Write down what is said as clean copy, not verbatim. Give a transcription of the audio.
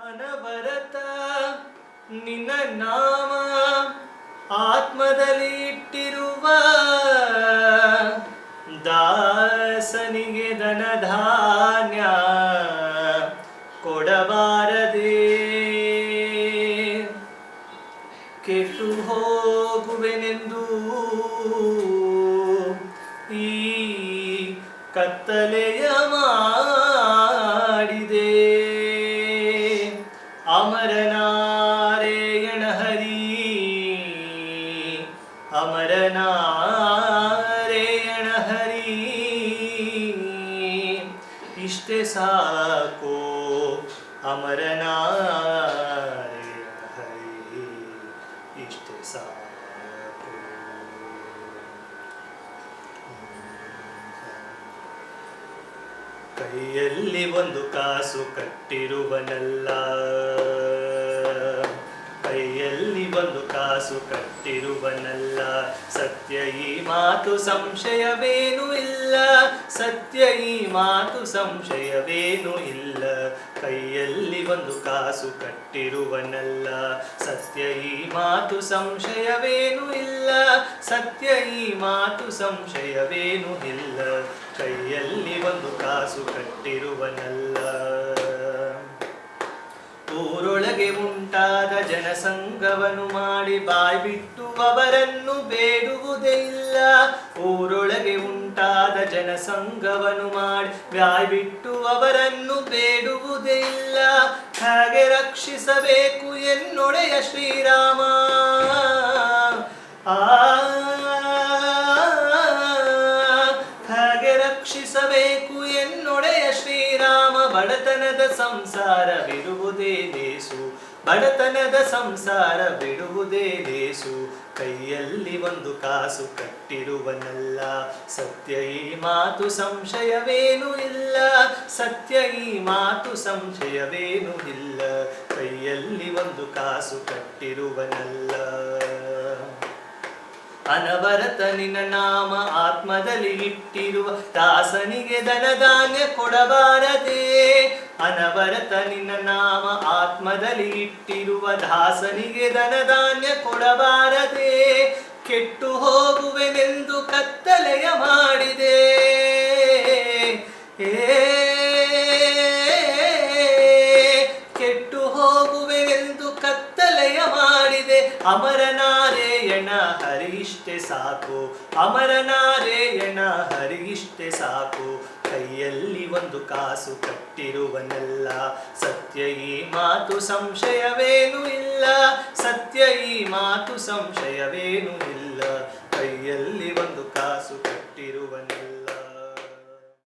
ಅನವರತ ನಿನ್ನ ನಾಮ ಆತ್ಮದಲ್ಲಿ ಇಟ್ಟಿರುವ ದಾಸನಿಗೆ ಧನಧಾನ್ಯ ಕೊಡಬಾರದೆ. ಕೆಟ್ಟು ಹೋಗುವೆನೆಂದು ಈ ಕತ್ತಲೆಯ ಮಾಡಿದೆ. ಅಮರನಾರಾಯಣ ಹರಿ, ಅಮರನಾರಾಯಣ ಹರಿ, ಇಷ್ಟೇ ಸಾಕೋ ಅಮರನಾರಾಯಣ ಹರಿ, ಇಷ್ಟೇ ಸಾಕು. ಕೈಯಲ್ಲಿ ಒಂದು ಕಾಸು ಕಟ್ಟಿರುವನಲ್ಲ, ಕೈಯಲ್ಲಿ ಒಂದು ಕಾಸು ಕಟ್ಟಿರುವನಲ್ಲ, ಸತ್ಯ ಈ ಮಾತು ಸಂಶಯವೇನು ಇಲ್ಲ, ಸತ್ಯ ಈ ಮಾತು ಸಂಶಯವೇನು ಇಲ್ಲ. ಕೈಯಲ್ಲಿ ಒಂದು ಕಾಸು ಕಟ್ಟಿರುವನಲ್ಲ, ಸತ್ಯ ಈ ಮಾತು ಸಂಶಯವೇನು ಇಲ್ಲ, ಸತ್ಯ ಈ ಮಾತು ಸಂಶಯವೇನು ಇಲ್ಲ. ಕೈಯಲ್ಲಿ ಒಂದು ಕಾಸು ಕಟ್ಟಿರುವನಲ್ಲ. ಊರೊಳಗೆ ಉಂಟಾದ ಜನಸಂಘವನ್ನು ಮಾಡಿ ಬಾಯ್ ಬಿಟ್ಟು ಅವರನ್ನು ಬೇಡುವುದೇ ಇಲ್ಲ. ಊರೊಳಗೆ ಉಂಟಾದ ಜನಸಂಘವನ್ನು ಮಾಡಿ ಬಾಯ್ ಬಿಟ್ಟು ಅವರನ್ನು ಬೇಡುವುದೇ ಇಲ್ಲ. ಹಾಗೆ ರಕ್ಷಿಸಬೇಕು ಎನ್ನೊಡೆಯ ಶ್ರೀರಾಮ, ಹಾಗೆ ರಕ್ಷಿಸಬೇಕು ಎನ್ನೊಡೆಯ ಶ್ರೀರಾಮ. ಬಡತನದ ಸಂಸಾರ ಬಿಡುವುದೇ ಲೇಸು, ಬಡತನದ ಸಂಸಾರ ಬಿಡುವುದೇ ಲೇಸು. ಕೈಯಲ್ಲಿ ಒಂದು ಕಾಸು ಕಟ್ಟಿರುವನಲ್ಲ, ಸತ್ಯ ಈ ಮಾತು ಸಂಶಯವೇನು ಇಲ್ಲ, ಸತ್ಯ ಈ ಮಾತು ಸಂಶಯವೇನು ಇಲ್ಲ. ಕೈಯಲ್ಲಿ ಒಂದು ಕಾಸು ಕಟ್ಟಿರುವನಲ್ಲ. ಅನವರತ ನಿನ್ನ ನಾಮ ಆತ್ಮದಲ್ಲಿ ಇಟ್ಟಿರುವ ದಾಸನಿಗೆ ಧನಧಾನ್ಯ ಕೊಡಬಾರದೆ. ಅನವರತ ನಿನ್ನ ನಾಮ ಆತ್ಮದಲ್ಲಿ ಇಟ್ಟಿರುವ ದಾಸನಿಗೆ ಧನಧಾನ್ಯ ಕೊಡಬಾರದೆ. ಕೆಟ್ಟು ಹೋಗುವೆನೆಂದು ಕತ್ತಲೆಯ ಮಾಡಿದೆ, ಕೆಟ್ಟು ಹೋಗುವೆನೆಂದು ಕತ್ತಲೆಯ ಮಾಡಿದೆ. ಅಮರನಾರಾಯಣ ಹರಿ ಇಷ್ಟೇ ಸಾಕು, ಅಮರನಾರಾಯಣ ಹರಿ ಇಷ್ಟೇ ಸಾಕು. ಕೈಯಲ್ಲಿ ಒಂದು ಕಾಸು ಕಟ್ಟಿರುವನಲ್ಲ, ಸತ್ಯ ಈ ಮಾತು ಸಂಶಯವೇನು ಇಲ್ಲ, ಸತ್ಯ ಈ ಮಾತು ಸಂಶಯವೇನು ಇಲ್ಲ. ಕೈಯಲ್ಲಿ ಒಂದು ಕಾಸು ಕಟ್ಟಿರುವನಲ್ಲ.